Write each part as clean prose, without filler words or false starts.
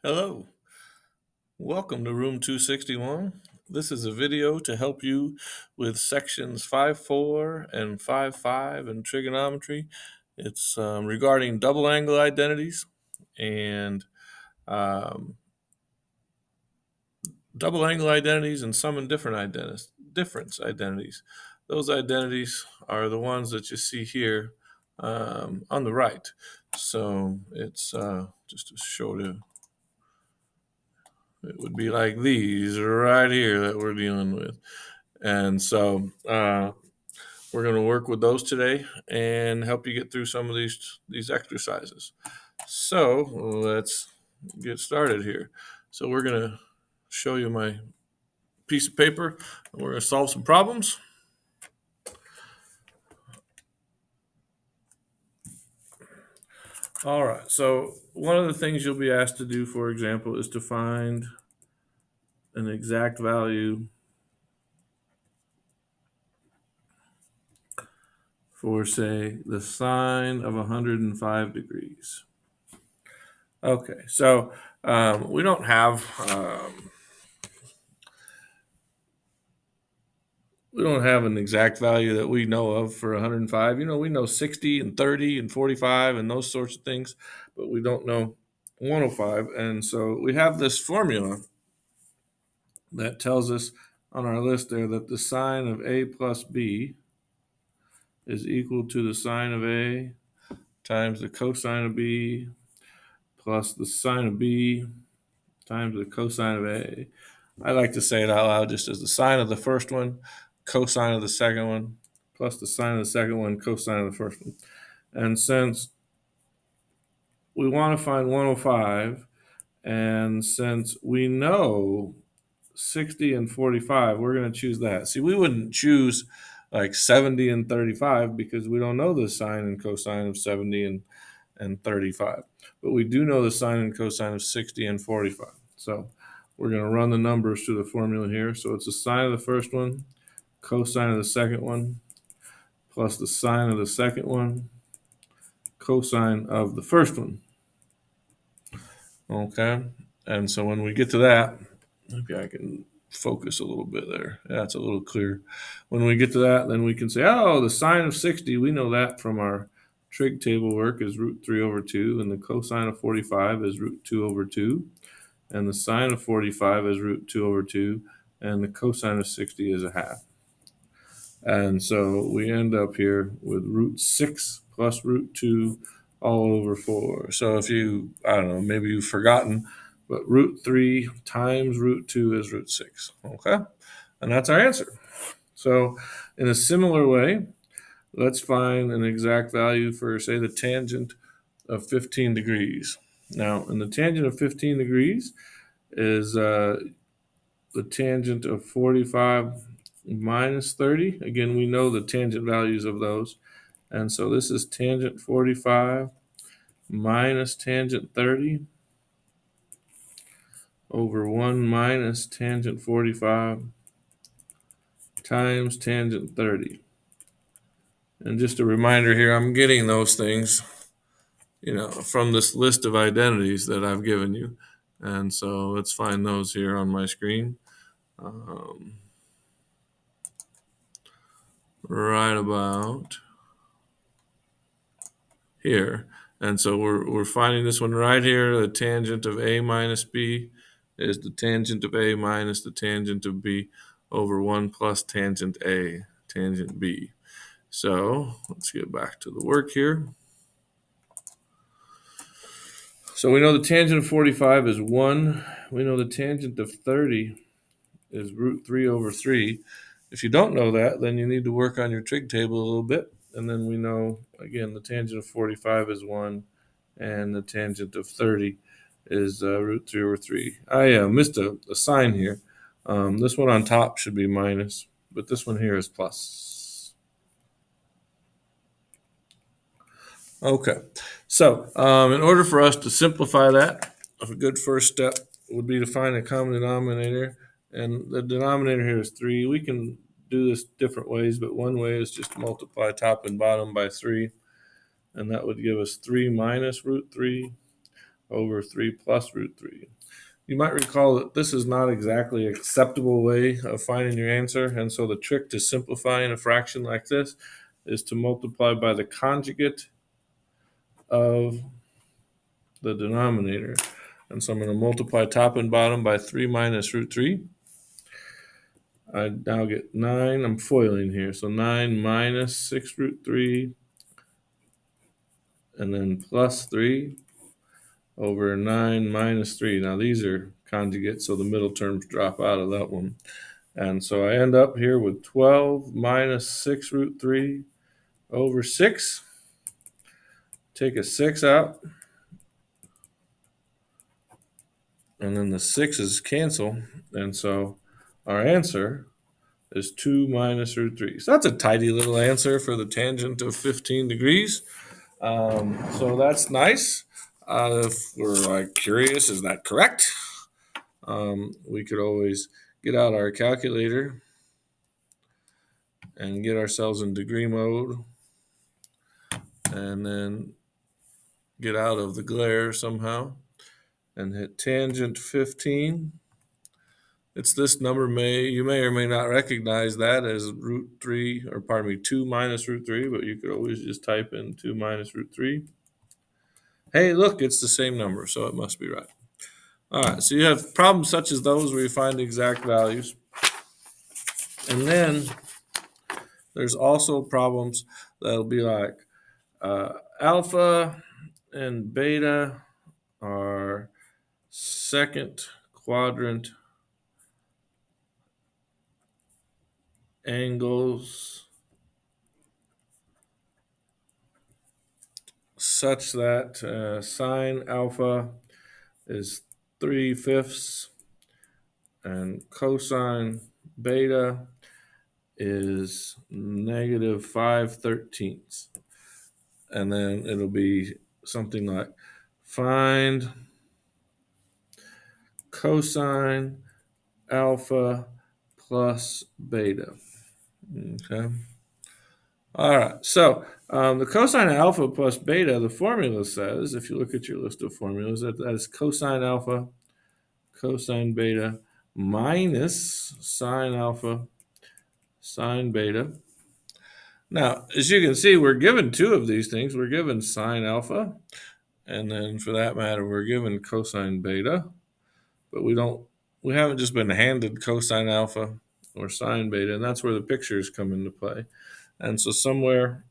Hello, welcome to room 261. This is a video to help you with sections 5.4 and 5.5 in trigonometry. It's regarding double angle identities and um, double angle identities and some and difference identities. Those identities are the ones that you see here on the right. So it's just to show you. It would be like these right here that we're dealing with. And so we're going to work with those today and help you get through some of these exercises. So let's get started here. So we're going to show you my piece of paper and we're going to solve some problems. All right. So one of the things you'll be asked to do, for example, is to find an exact value for, say, the sine of 105 degrees. Okay, so we don't have an exact value that we know of for 105. We know 60 and 30 and 45 and those sorts of things, but we don't know 105. And so we have this formula that tells us on our list there that the sine of a plus b is equal to the sine of a times the cosine of b plus the sine of b times the cosine of a. I like to say it out loud just as the sine of the first one, cosine of the second one, plus the sine of the second one, cosine of the first one. And since we want to find 105, and since we know 60 and 45, we're going to choose that. See, we wouldn't choose like 70 and 35 because we don't know the sine and cosine of 70 and 35. But we do know the sine and cosine of 60 and 45. So we're going to run the numbers through the formula here. So it's the sine of the first one, cosine of the second one, plus the sine of the second one, cosine of the first one. Okay, and so when we get to that, maybe I can focus a little bit there. That's a little clear. When we get to that, then we can say, oh, the sine of 60, we know that from our trig table work is root 3 over 2, and the cosine of 45 is root 2 over 2, and the sine of 45 is root 2 over 2, and the cosine of 60 is a half. And so we end up here with root 6 plus root 2 all over 4. So if I don't know, maybe you've forgotten, but root 3 times root 2 is root 6. Okay? And that's our answer. So in a similar way, let's find an exact value for, say, the tangent of 15 degrees. Now, in the tangent of 15 degrees is the tangent of 45 minus 30. Again, we know the tangent values of those. And so this is tangent 45 minus tangent 30 over 1 minus tangent 45 times tangent 30. And just a reminder here, I'm getting those things, from this list of identities that I've given you. And so let's find those here on my screen. Right about here. And so we're finding this one right here. The tangent of a minus b is the tangent of a minus the tangent of b over 1 plus tangent a, tangent b. So let's get back to the work here. So we know the tangent of 45 is 1. We know the tangent of 30 is root 3 over 3. If you don't know that, then you need to work on your trig table a little bit. And then we know, again, the tangent of 45 is 1, and the tangent of 30 is root 3 over 3. I missed a sign here. This one on top should be minus, but this one here is plus. Okay, so in order for us to simplify that, a good first step would be to find a common denominator. And the denominator here is 3. We can do this different ways, but one way is just multiply top and bottom by 3. And that would give us 3 minus root 3 over 3 plus root 3. You might recall that this is not exactly an acceptable way of finding your answer, and so the trick to simplifying a fraction like this is to multiply by the conjugate of the denominator. And so I'm going to multiply top and bottom by 3 minus root 3. I now get 9. I'm foiling here. So 9 minus 6 root 3, and then plus 3 over 9 minus 3. Now these are conjugates, so the middle terms drop out of that one. And so I end up here with 12 minus 6 root 3 over 6. Take a 6 out. And then the 6's cancel. And so our answer is 2 minus root 3. So that's a tidy little answer for the tangent of 15 degrees. So that's nice. If we're curious, is that correct? We could always get out our calculator and get ourselves in degree mode, and then get out of the glare somehow and hit tangent 15. It's this number. You may or may not recognize that as root 3, or pardon me, 2 minus root 3, but you could always just type in 2 minus root 3. Hey, look, it's the same number, so it must be right. All right, so you have problems such as those where you find exact values. And then there's also problems that'll be like alpha and beta are second quadrant angles such that sine alpha is 3/5 and cosine beta is negative 5/13. And then it'll be something like find cosine alpha plus beta. Okay. All right. So the cosine alpha plus beta, the formula says, if you look at your list of formulas, that is cosine alpha, cosine beta minus sine alpha, sine beta. Now, as you can see, we're given two of these things. We're given sine alpha, and then for that matter, we're given cosine beta, but we haven't just been handed cosine alpha or sine beta, and that's where the pictures come into play. And so somewhere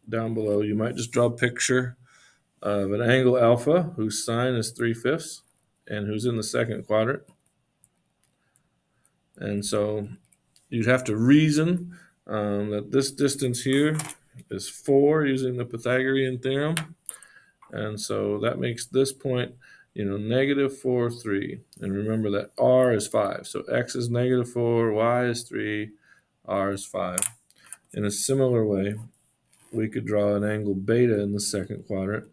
down below, you might just draw a picture of an angle alpha whose sine is 3/5 and who's in the second quadrant. And so you'd have to reason that this distance here is 4 using the Pythagorean theorem. And so that makes this point, negative 4, 3. And remember that r is 5. So x is negative 4, y is 3, r is 5. In a similar way, we could draw an angle beta in the second quadrant,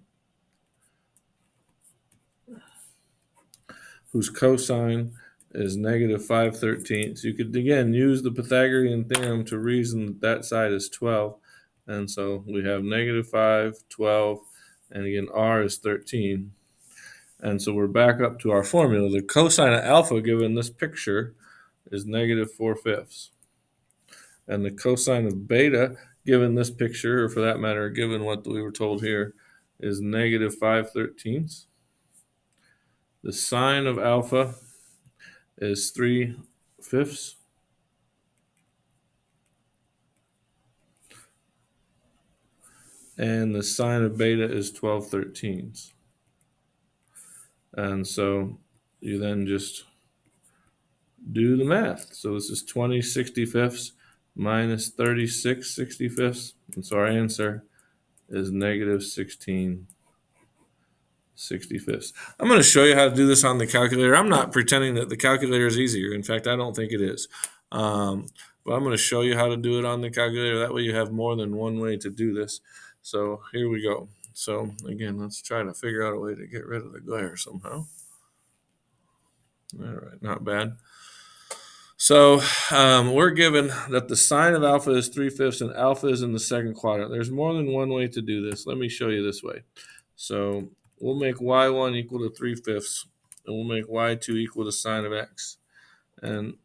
whose cosine is negative 5/13. You could, again, use the Pythagorean theorem to reason that that side is 12. And so we have negative 5, 12, and again, r is 13. And so we're back up to our formula. The cosine of alpha given this picture is negative 4/5. And the cosine of beta given this picture, or for that matter, given what we were told here, is negative 5/13. The sine of alpha is 3/5. And the sine of beta is 12/13. And so you then just do the math. So this is 20/65 minus 36/65. And so our answer is negative 16/65. I'm going to show you how to do this on the calculator. I'm not pretending that the calculator is easier. In fact, I don't think it is. But I'm going to show you how to do it on the calculator. That way you have more than one way to do this. So here we go. So again, let's try to figure out a way to get rid of the glare somehow. All right, not bad. So we're given that the sine of alpha is 3/5 and alpha is in the second quadrant. There's more than one way to do this. Let me show you this way. So we'll make y1 equal to 3/5, and we'll make y2 equal to sine of x. And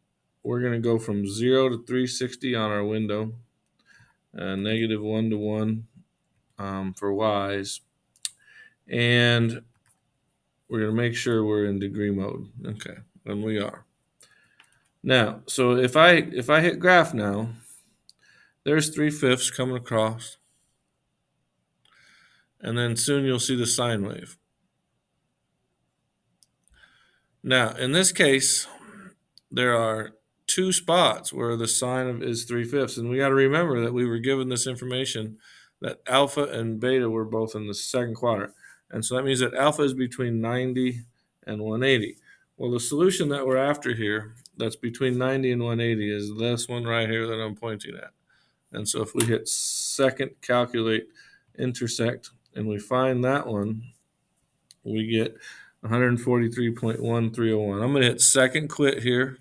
we're going to go from 0 to 360 on our window, negative 1 to 1 for y's. And we're going to make sure we're in degree mode. Okay, and we are. Now, so if I hit graph now, there's 3/5 coming across. And then soon you'll see the sine wave. Now, in this case, there are two spots where the sine is 3/5. And we got to remember that we were given this information that alpha and beta were both in the second quadrant. And so that means that alpha is between 90 and 180. Well, the solution that we're after here that's between 90 and 180 is this one right here that I'm pointing at. And so if we hit second calculate intersect and we find that one, we get 143.1301. I'm going to hit second quit here,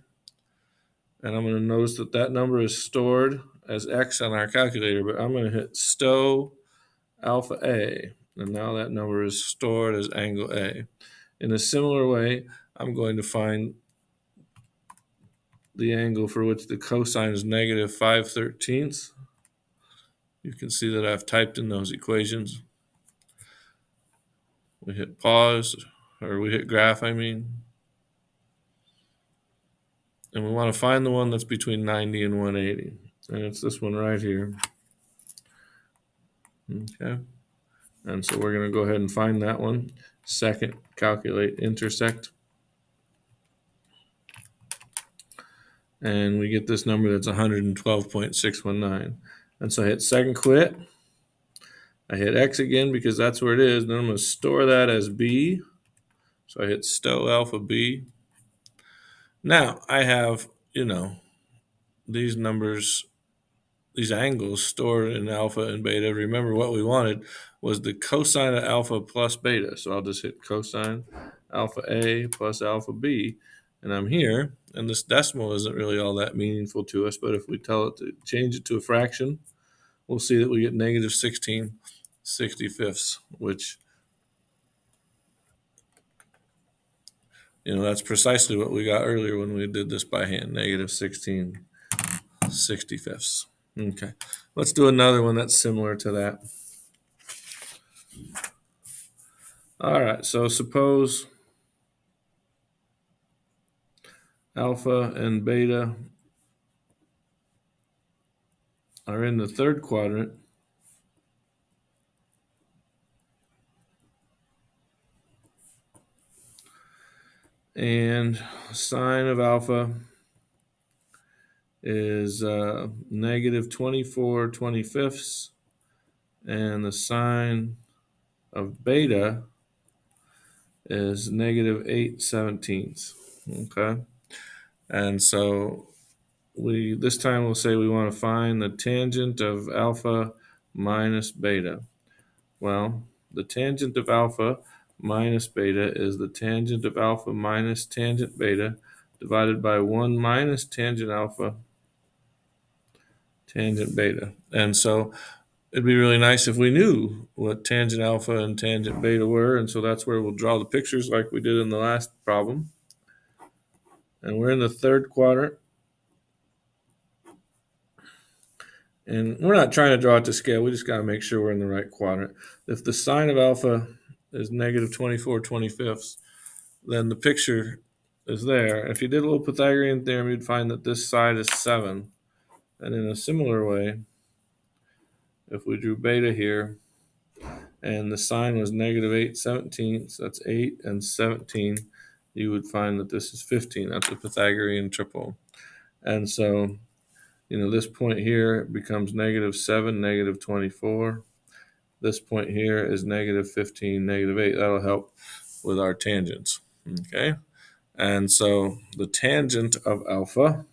and I'm going to notice that that number is stored as X on our calculator, but I'm going to hit stow alpha A, and now that number is stored as angle A. In a similar way, I'm going to find the angle for which the cosine is negative 5/13. You can see that I've typed in those equations. We hit pause, or we hit graph, I mean. And we want to find the one that's between 90 and 180. And it's this one right here. Okay. And so we're going to go ahead and find that one. Second, calculate intersect. And we get this number that's 112.619. And so I hit second quit. I hit X again because that's where it is. Then I'm going to store that as B. So I hit stow alpha B. Now I have, these numbers, these angles stored in alpha and beta. Remember what we wanted was the cosine of alpha plus beta. So I'll just hit cosine alpha A plus alpha B. And I'm here. And this decimal isn't really all that meaningful to us. But if we tell it to change it to a fraction, we'll see that we get negative 16/65, which, that's precisely what we got earlier when we did this by hand, negative 16/65. Okay, let's do another one that's similar to that. All right, so suppose alpha and beta are in the third quadrant, and sine of alpha is negative 24/25, and the sine of beta is negative 8/17. Okay, and so this time we'll say we want to find the tangent of alpha minus beta. Well, the tangent of alpha minus beta is the tangent of alpha minus tangent beta divided by 1 minus tangent alpha tangent beta. And so it'd be really nice if we knew what tangent alpha and tangent beta were. And so that's where we'll draw the pictures like we did in the last problem. And we're in the third quadrant. And we're not trying to draw it to scale. We just got to make sure we're in the right quadrant. If the sine of alpha is negative 24/25, then the picture is there. If you did a little Pythagorean theorem, you'd find that this side is 7. And in a similar way, if we drew beta here, and the sine was negative 8/17, so that's 8 and 17, you would find that this is 15. That's a Pythagorean triple. And so, this point here becomes negative 7, negative 24. This point here is negative 15, negative 8. That'll help with our tangents. Okay. And so the tangent of alpha,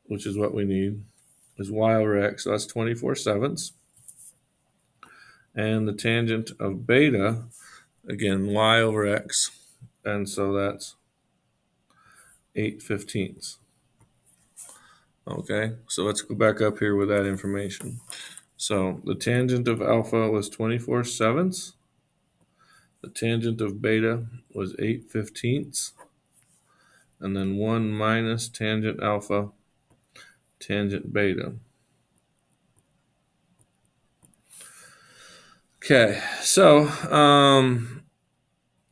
which is what we need, is y over x. So that's 24/7. And the tangent of beta, again, y over x. And so that's 8/15. Okay, so let's go back up here with that information. So the tangent of alpha was 24/7. The tangent of beta was 8/15, and then 1 minus tangent alpha, tangent beta. Okay, so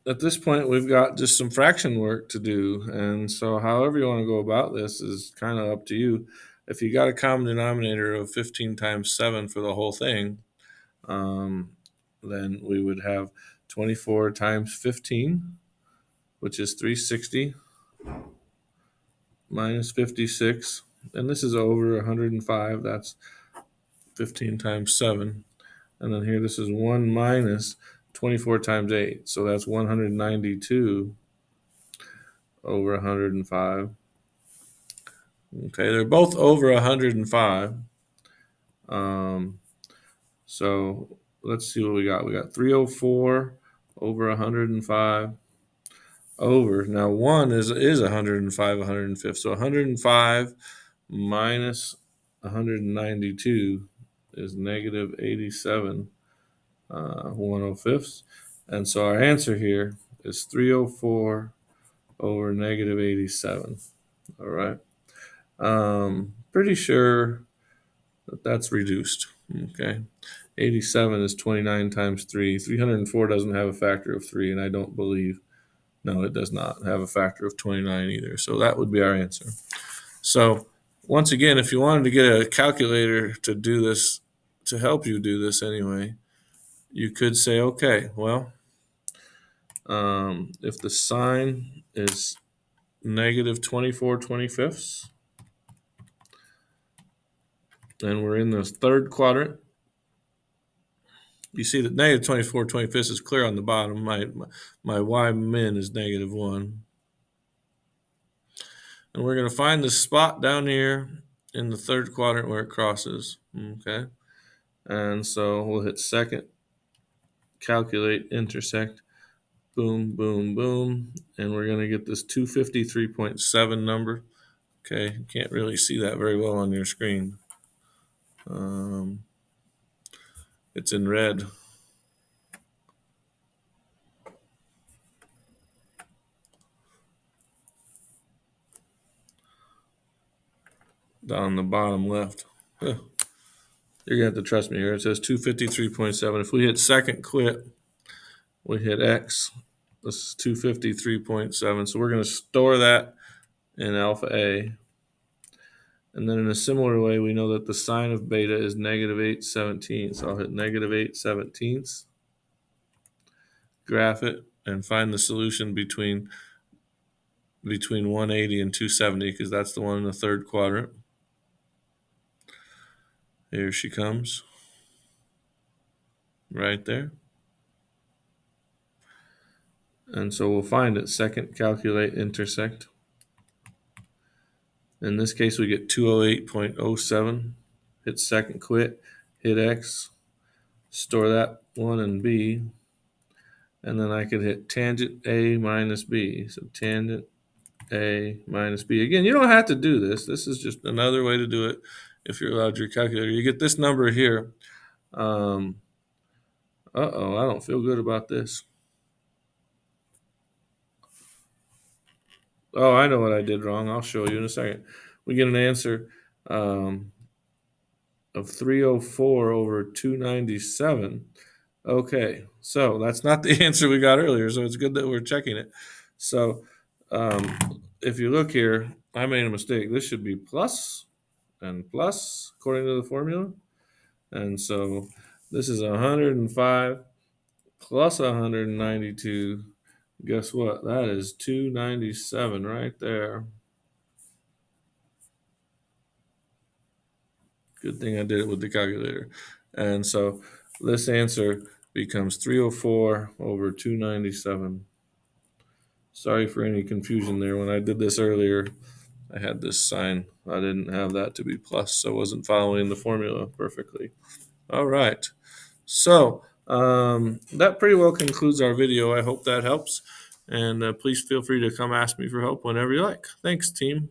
at this point, we've got just some fraction work to do. And so however you want to go about this is kind of up to you. If you got a common denominator of 15 times 7 for the whole thing, then we would have 24 times 15, which is 360, minus 56. And this is over 105. That's 15 times 7. And then here, this is 1 minus 24 times 8. So that's 192 over 105. Okay, they're both over 105. So let's see what we got. We got 304 over 105 over. Now 1 is 105, 105. So 105 minus 192 is negative 87 105ths. And so our answer here is 304 over negative 87. All right. Pretty sure that that's reduced. Okay. 87 is 29 times 3. 304 doesn't have a factor of 3, and I don't believe, no, it does not have a factor of 29 either. So that would be our answer. So once again, if you wanted to get a calculator to do this, to help you do this anyway, you could say, okay, well, if the sign is negative 24/25, and we're in the third quadrant, you see that negative 24/25 is clear on the bottom. My y min is negative 1. And we're going to find the spot down here in the third quadrant where it crosses. Okay. And so we'll hit second, calculate, intersect, boom, boom, boom. And we're going to get this 253.7 number. Okay. Can't really see that very well on your screen. It's in red. Down on the bottom left. You're going to have to trust me here. It says 253.7. If we hit second quit, we hit X. This is 253.7. So we're going to store that in alpha A. And then in a similar way, we know that the sine of beta is negative 8/17. So I'll hit negative 8/17, graph it, and find the solution between 180 and 270, because that's the one in the third quadrant. Here she comes. Right there. And so we'll find it. Second, calculate, intersect. In this case, we get 208.07. Hit second, quit, hit X, store that one in B, and then I could hit tangent A minus B. So tangent A minus B. Again, you don't have to do this. This is just another way to do it if you're allowed your calculator. You get this number here. I don't feel good about this. Oh, I know what I did wrong. I'll show you in a second. We get an answer of 304 over 297. Okay, so that's not the answer we got earlier, so it's good that we're checking it. So if you look here, I made a mistake. This should be plus and plus according to the formula. And so this is 105 plus 192. Guess what? That is 297 right there. Good thing I did it with the calculator. And so this answer becomes 304 over 297. Sorry for any confusion there. When I did this earlier, I had this sign. I didn't have that to be plus, so I wasn't following the formula perfectly. All right. So that pretty well concludes our video. I hope that helps. And please feel free to come ask me for help whenever you like. Thanks, team.